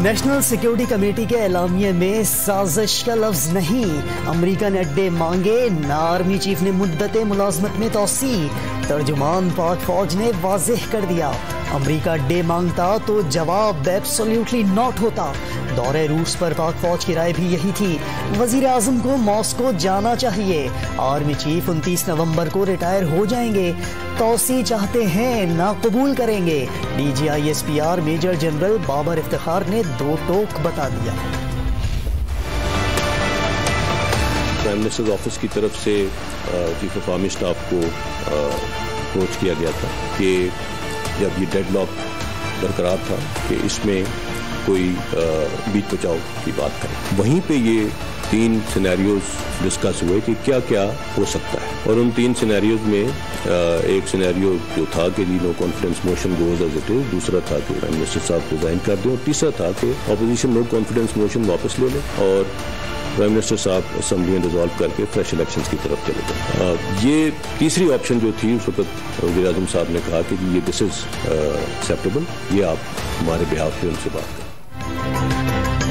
National security committee के एलामिये में साजिश का लफ्ज नहीं, अमरीकन अड्डे मांगे ना आर्मी चीफ ने मुद्दत मुलाजमत में तोसी। तर्जुमान पाक फौज ने वाज़ेह कर दिया, अमरीका अड्डे मांगता तो जवाब एब्सोल्युटली नॉट होता। दौरे रूस पर पाक फौज की राय भी यही थी। वजीर आजम को मॉस्को जाना चाहिए। आर्मी चीफ 29 नवंबर को रिटायर हो जाएंगे। तोसी चाहते हैं ना कबूल करेंगे। DGISPR major general Babar Iftikhar ने दो टोक बता दिया। प्राइम मिनिस्टर ऑफिस की तरफ से चीफ ऑफ आर्मी स्टाफ को अप्रोच किया गया था कि जब ये डेडलॉक बरकरार था कि इसमें कोई बीच बचाव की बात करें। वहीं पे ये 3 सिनेरियोज डिस्कस हुए कि क्या क्या हो सकता है, और उन 3 सिनेरियोज में एक सिनेरियो जो था कि no confidence motion goes as it is, दूसरा था कि प्राइम मिनिस्टर साहब रिजाइन कर दें, और तीसरा था कि ऑपोजिशन नो कॉन्फिडेंस मोशन वापस ले लें और प्राइम मिनिस्टर साहब असेंबली में रिजॉल्व करके फ्रेश इलेक्शंस की तरफ चले गए। ये तीसरी ऑप्शन जो थी उस वक्त वज़ीर आज़म साहब ने कहा कि ये दिस इज एक्सेप्टेबल, ये आप हमारे बिहाफ पे उनसे बात करें।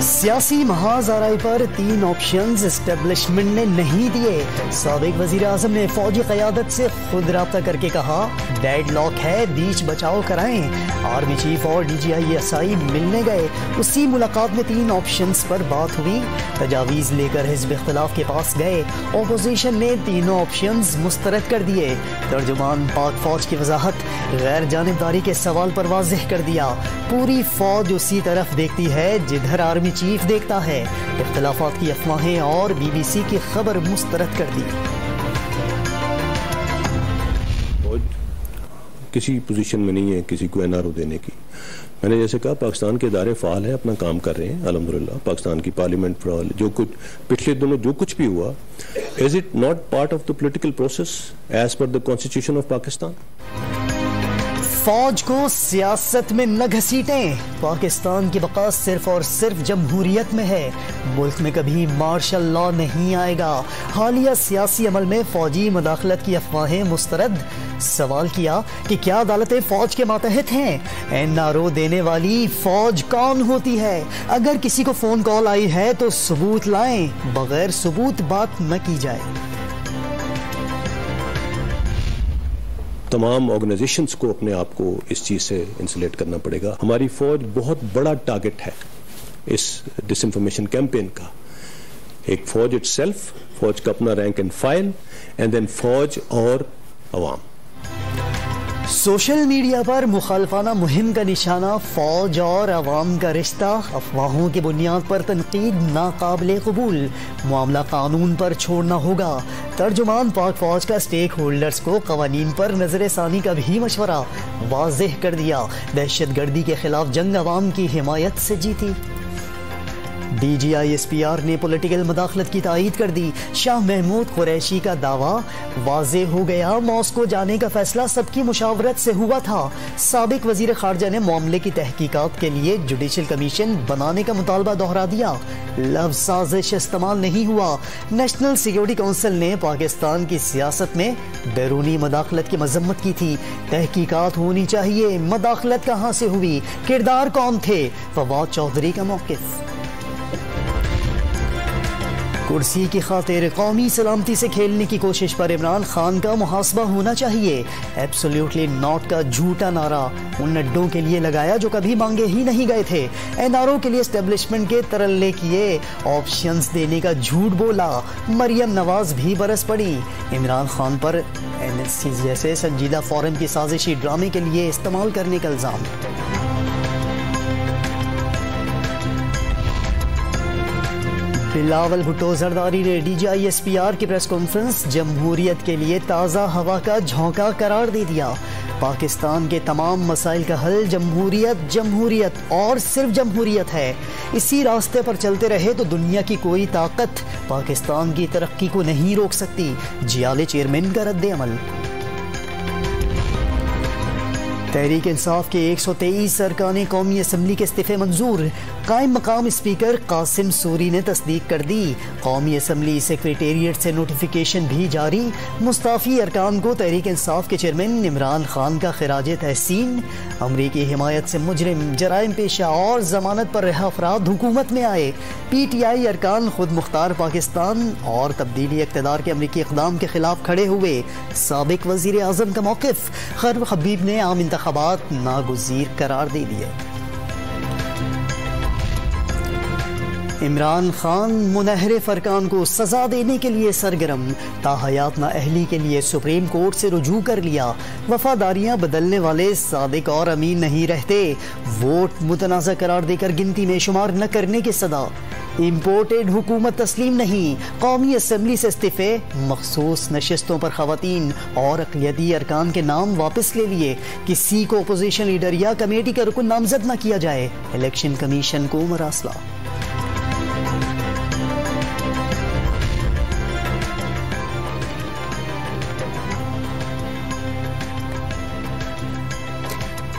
सियासी महाज़ाराई पर 3 ऑप्शंस एस्टेब्लिशमेंट ने नहीं दिए। साबिक वजीर आजम ने फौजी क़यादत से खुद राब्ता करके कहा, डेडलॉक है, बीच बचाव कराएं। आर्मी चीफ और DGISI मिलने गए। उसी मुलाकात में 3 ऑप्शंस पर बात हुई। तजावीज़ लेकर हिज़्ब इख्तिलाफ के पास गए। अपोजिशन ने तीनों ऑप्शंस मुस्तरद कर दिए। तर्जुमान पाक फौज की वजाहत, गैर जानिबदारी के सवाल पर वाज़ेह कर दिया। पूरी फौज उसी तरफ देखती है जिधर आर्मी चीफ देखता है। इख्तिलाफात की अफवाहें और BBC की खबर मुस्तरद कर दी। किसी पोजीशन में नहीं है किसी को NRO देने की। मैंने जैसे कहा, पाकिस्तान के इदारे फाल हैं, अपना काम कर रहे हैं अल्हम्दुलिल्लाह। पाकिस्तान की पार्लियामेंट फाल, जो कुछ पिछले दिनों जो कुछ भी हुआ, is it not part of the political process as per the constitution of Pakistan? फौज को सियासत में न घसीटें। पाकिस्तान की बका सिर्फ और सिर्फ जमहूरियत में है। मुल्क में कभी मार्शल लॉ नहीं आएगा। हालिया सियासी अमल में फौजी मुदाखलत की अफवाहें मुस्तरद। सवाल किया कि क्या अदालतें फौज के मातहत हैं? NRO देने वाली फौज कौन होती है? अगर किसी को फोन कॉल आई है तो सबूत लाएं, बगैर सबूत बात न की जाए। तमाम ऑर्गेनाइजेशंस को अपने आप को इस चीज से इंसुलेट करना पड़ेगा। हमारी फौज बहुत बड़ा टारगेट है इस डिसइंफॉर्मेशन कैंपेन का। एक फौज इटसेल्फ, फौज का अपना rank and file, and then फौज और अवाम। सोशल मीडिया पर मुखालफाना मुहिम का निशाना फौज और अवाम का रिश्ता। अफवाहों की बुनियाद पर तनकीद नाकाबिले कबूल। मामला कानून पर छोड़ना होगा। तर्जुमान पाक फौज का स्टेक होल्डर्स को कवानीन पर नजरसानी का भी मशवरा वाज़ेह कर दिया। दहशतगर्दी के खिलाफ जंग अवाम की हिमायत से जीती। DGISPR ने पॉलिटिकल मुदाखलत की तायीद कर दी। शाह महमूद कुरैशी का दावा वाज़ेह हो गया, मॉस्को जाने का फैसला सबकी मुशावरत से हुआ था। साबिक वजीर खारजा ने मामले की तहकीकात के लिए जुडिशल कमीशन बनाने का मुतालबा दोहरा दिया। लफ्ज़ साजिश इस्तेमाल नहीं हुआ। नेशनल सिक्योरिटी काउंसिल ने पाकिस्तान की सियासत में बैरूनी मुदाखलत की मजम्मत की थी। तहकीकात होनी चाहिए, मुदाखलत कहाँ से हुई, किरदार कौन थे? फवाद चौधरी का मौक़िफ़। कुर्सी की खातिर कौमी सलामती से खेलने की कोशिश पर इमरान खान का मुहासबा होना चाहिए। एब्सोल्युटली नॉट का झूठा नारा उन अड्डों के लिए लगाया जो कभी मांगे ही नहीं गए थे। NRO के लिए एस्टेब्लिशमेंट के तरल्ले किए। ऑप्शंस देने का झूठ बोला। मरियम नवाज भी बरस पड़ी। इमरान खान पर NSC जैसे संजीदा फोरम की साजिशी ड्रामे के लिए इस्तेमाल करने का इल्जाम। बिलावल भुट्टो जरदारी ने DGISPR की प्रेस कॉन्फ्रेंस जमहूरियत के लिए ताज़ा हवा का झोंका करार दे दिया। पाकिस्तान के तमाम मसाइल का हल जमहूरियत, जमहूरियत और सिर्फ जमहूरियत है। इसी रास्ते पर चलते रहे तो दुनिया की कोई ताकत पाकिस्तान की तरक्की को नहीं रोक सकती। जियाले चेयरमैन का रद्द अमल। तहरीक इंसाफ के 123 अरकान कौमी असम्बली के इस्तीफे मंजूर। कायम मकाम स्पीकर कासिम सूरी ने तस्दीक कर दी। कौमी असम्बली सेक्रेटेरिएट से नोटिफिकेशन भी जारी। मुस्ताफी अरकान को तहरीक इंसाफ के चेयरमैन इमरान खान का खिराज तहसीन। अमरीकी हिमायत से मुजरिम, जराइम पेशा और जमानत पर रहा अफराद हुकूमत में आए। PTI अरकान खुद मुख्तार पाकिस्तान और तब्दीली इक़्तिदार के अमरीकी इक़दाम के खिलाफ खड़े हुए। साबिक वज़ीर आज़म का मौक़िफ़, खैर हबीब ने आम इंतख़ाबात नागुज़ीर करार दे दिए। इमरान खान मुनहरिफ अरकान को सजा देने के लिए सरगर्म। ताहयात नाअहली के लिए सुप्रीम कोर्ट से रुजू कर लिया। वफादारियां बदलने वाले सादिक और अमीन नहीं रहते। वोट मुतनाज़ा करार देकर गिनती में शुमार न करने की सदा। इम्पोर्टेड हुकूमत तस्लीम नहीं। कौमी असम्बली से इस्तीफे, मखसूस नशिस्तों पर खवातीन और अक़लियती अरकान के नाम वापस ले लिए। किसी को अपोजिशन लीडर या कमेटी का रुकन नामजद न किया जाए। इलेक्शन कमीशन को मरासला।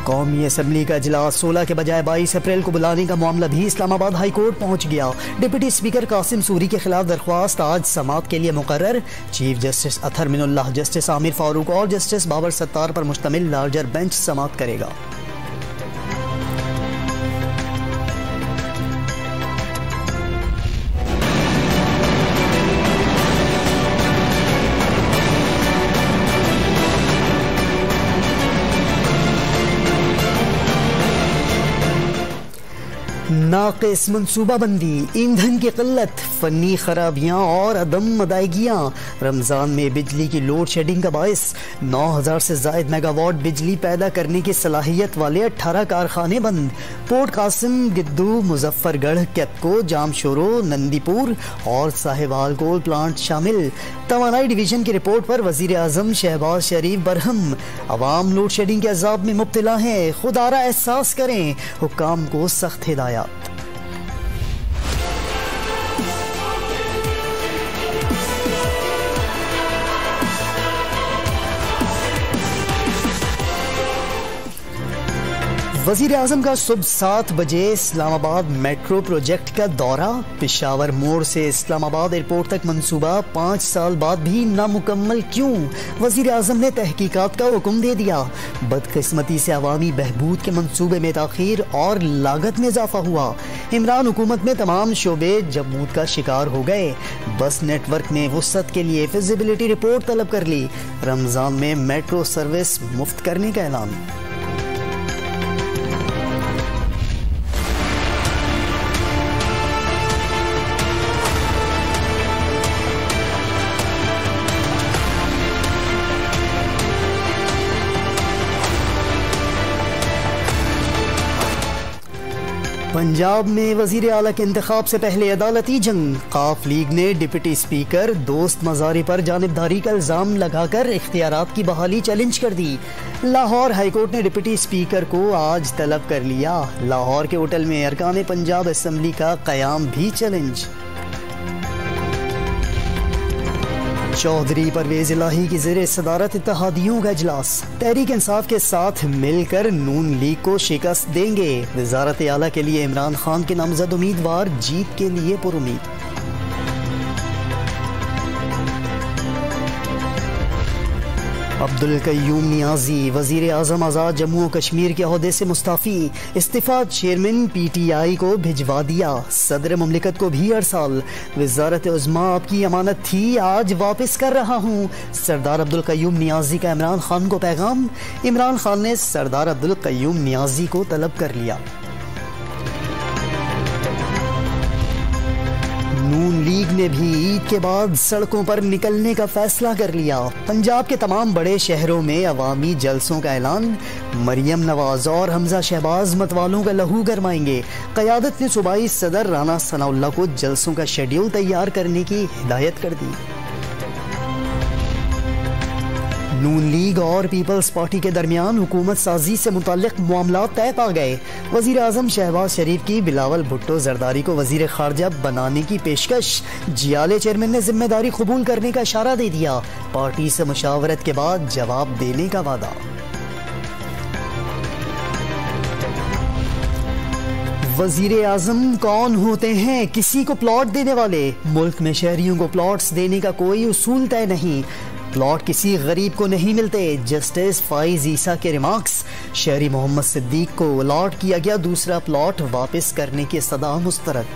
कौमी असम्बली का इजलास 16 के बजाय 22 अप्रैल को बुलाने का मामला भी इस्लामाबाद हाई कोर्ट पहुंच गया। डिप्टी स्पीकर कासिम सूरी के खिलाफ दरख्वास्त आज समाअत के लिए मुकर्रर। Chief justice Athar Minallah, justice Aamir Farooq और जस्टिस बाबर सत्तार पर मुश्तमिल लार्जर बेंच समाअत करेगा। नाक़िस मनसूबाबंदी, ईंधन की किल्लत, फनी खराबियाँ और अदम अदायगियाँ रमज़ान में बिजली की लोड शेडिंग का बायस। 9000 से ज़ायद मेगावाट बिजली पैदा करने की सलाहियत वाले 18 कारखाने बंद। पोर्ट कासिम, गिद्दू, मुजफ्फरगढ़, कैपको, जामशोरो, नंदीपुर और साहिवाल कोल प्लांट शामिल। तवानाई डिवीजन की रिपोर्ट पर वज़ीर आज़म शहबाज शरीफ बरहम। अवाम लोड शेडिंग के अज़ाब में मुब्तला हैं, खुदारा एहसास करें। हुक्काम को सख्त हिदायत। वज़ीर आज़म का सुबह 7 बजे इस्लामाबाद मेट्रो प्रोजेक्ट का दौरा। पेशावर मोड़ से इस्लामाबाद एयरपोर्ट तक मंसूबा 5 साल बाद भी नामुकम्मल क्यों? वज़ीर आज़म ने तहकीकात का हुक्म दे दिया। बदकिस्मती से अवामी बहबूद के मंसूबे में ताख़ीर और लागत में इजाफा हुआ। इमरान हुकूमत में तमाम शोबे जमूद का शिकार हो गए। बस नेटवर्क में वुसअत के लिए फिजिबिलिटी रिपोर्ट तलब कर ली। रमज़ान में मेट्रो सर्विस मुफ्त करने का ऐलान। पंजाब में वजीर आला के इंतखाब से पहले अदालती जंग। काफ लीग ने डिप्टी स्पीकर दोस्त मजारी पर जानिबदारी का इल्जाम लगाकर इख्तियारात की बहाली चैलेंज कर दी। लाहौर हाईकोर्ट ने डिप्टी स्पीकर को आज तलब कर लिया। लाहौर के होटल में अरकान पंजाब असम्बली का कयाम भी चैलेंज। चौधरी परवेज इलाही की ज़ेरे सदारत इत्तेहादियों का इजलास। तहरीक इंसाफ के साथ मिलकर नून लीग को शिकस्त देंगे। वज़ारत आला के लिए इमरान खान के नामजद उम्मीदवार जीत के लिए पुरुमीद। अब्दुल कय्यूम नियाजी वज़ीर आज़म आज़ाद जम्मू और कश्मीर के ओहदे से मुस्ताफ़ी। इस्तीफ़ा चेयरमैन PTI को भिजवा दिया। सदर मुमलिकत को भी अरसाल। वज़ारत उज़्मा आपकी अमानत थी, आज वापस कर रहा हूँ। सरदार अब्दुल कय्यूम नियाजी का इमरान खान को पैगाम। इमरान खान ने सरदार अब्दुल कय्यूम नियाजी को तलब कर लिया। नून लीग ने भी ईद के बाद सड़कों पर निकलने का फैसला कर लिया। पंजाब के तमाम बड़े शहरों में अवामी जलसों का ऐलान। मरियम नवाज और हमजा शहबाज मतवालों का लहू गरमाएंगे। क़यादत ने सूबाई सदर राना सनाउल्लाह को जलसों का शेड्यूल तैयार करने की हिदायत कर दी। नून लीग और पीपल्स पार्टी के दरमियान हुकूमत साजी से मुताल्लिक मामला तय पा गए। वज़ीर आज़म शहबाज शरीफ की बिलावल भुट्टो जरदारी को वज़ीर खारजा बनाने की पेशकश। जियाले चेयरमैन ने जिम्मेदारी कबूल करने का इशारा दे दिया। पार्टी से मुशावरत के बाद जवाब देने का वादा। वजीर आजम कौन होते हैं किसी को प्लॉट देने वाले? मुल्क में शहरियों को प्लॉट्स देने का कोई उसूल तय नहीं। प्लॉट किसी गरीब को नहीं मिलते। जस्टिस फाइज ईसा के रिमार्क्स। शहरी मोहम्मद सिद्दीक को अलॉट किया गया दूसरा प्लॉट वापस करने की सदा मुस्तरद।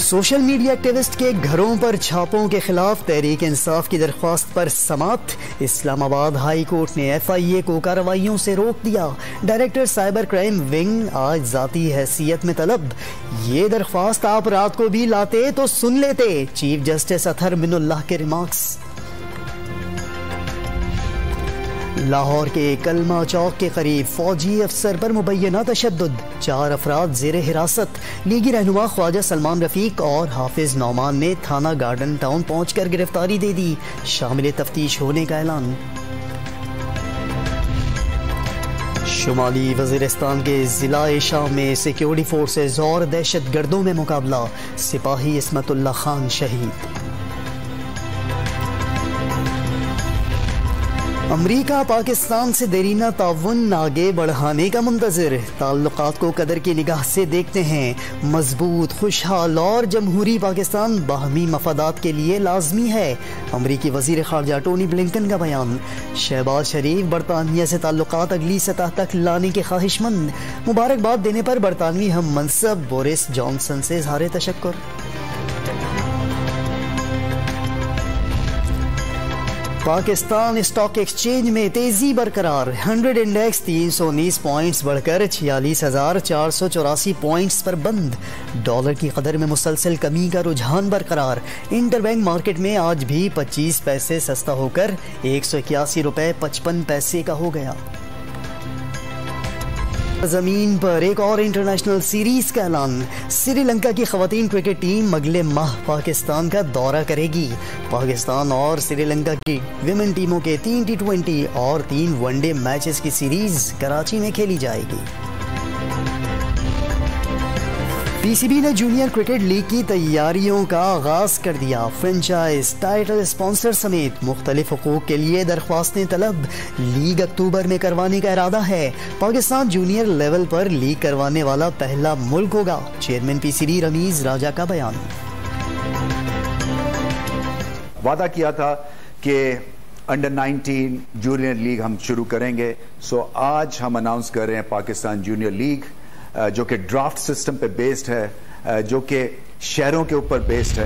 सोशल मीडिया एक्टिविस्ट के घरों पर छापों के खिलाफ तहरीक इंसाफ की दरख्वास्त पर समाअत। इस्लामाबाद हाई कोर्ट ने FIA को कार्रवाइयों से रोक दिया। डायरेक्टर साइबर क्राइम विंग आज जाती हैसियत में तलब। ये दरख्वास्त आप रात को भी लाते तो सुन लेते। चीफ जस्टिस अतहर मिनुल्लाह के रिमार्क्स। लाहौर के कलमा चौक के करीब फौजी अफसर पर मुबैना तशद्दुद। 4 अफराद जेर हिरासत। लीगी रहनुमा ख्वाजा सलमान रफीक और हाफिज नौमान ने थाना गार्डन टाउन पहुंचकर गिरफ्तारी दे दी। शामिल तफ्तीश होने का ऐलान। शुमाली वजीरिस्तान के जिला शाम में सिक्योरिटी फोर्सेज और दहशत गर्दों में मुकाबला। सिपाही इस्मतुल्लाह खान शहीद। अमरीका पाकिस्तान से देरीना ताउन आगे बढ़ाने का मुंतज़िर। ताल्लुकात को कदर की निगाह से देखते हैं। मजबूत, खुशहाल और जमहूरी पाकिस्तान बाहमी मफादात के लिए लाजमी है। अमरीकी वजीर खारजा टोनी ब्लिंकन का बयान। शहबाज शरीफ बरतानिया से ताल्लुकात अगली सतह तक लाने के ख्वाहिशमंद। मुबारकबाद देने पर बरतानवी हम मनसब बोरिस जॉनसन से इज़हार तशक्कुर। पाकिस्तान स्टॉक एक्सचेंज में तेजी बरकरार। 100 इंडेक्स 319 पॉइंट्स बढ़कर 46,484 पॉइंट्स पर बंद। डॉलर की कदर में मुसलसल कमी का रुझान बरकरार। इंटरबैंक मार्केट में आज भी 25 पैसे सस्ता होकर 181 रुपए 55 पैसे का हो गया। जमीन पर एक और इंटरनेशनल सीरीज का ऐलान। श्रीलंका की खवातीन क्रिकेट टीम अगले माह पाकिस्तान का दौरा करेगी। पाकिस्तान और श्रीलंका की विमेन टीमों के 3 T20 और 3 वनडे मैचेस की सीरीज कराची में खेली जाएगी। PCB ने जूनियर क्रिकेट लीग की तैयारियों का आगाज कर दिया। फ्रेंचाइज, टाइटल स्पॉन्सर समेत मुख्तलिफ हुकूक के लिए दरख्वास्तें तलब। लीग अक्टूबर में करवाने का इरादा है। पाकिस्तान जूनियर लेवल पर लीग करवाने वाला पहला मुल्क होगा। चेयरमैन PCB रमीज राजा का बयान। वादा किया था कि अंडर 19 जूनियर लीग हम शुरू करेंगे। आज हम अनाउंस कर रहे हैं पाकिस्तान जूनियर लीग, जो कि ड्राफ्ट सिस्टम पे बेस्ड है, जो कि शहरों के ऊपर बेस्ड है।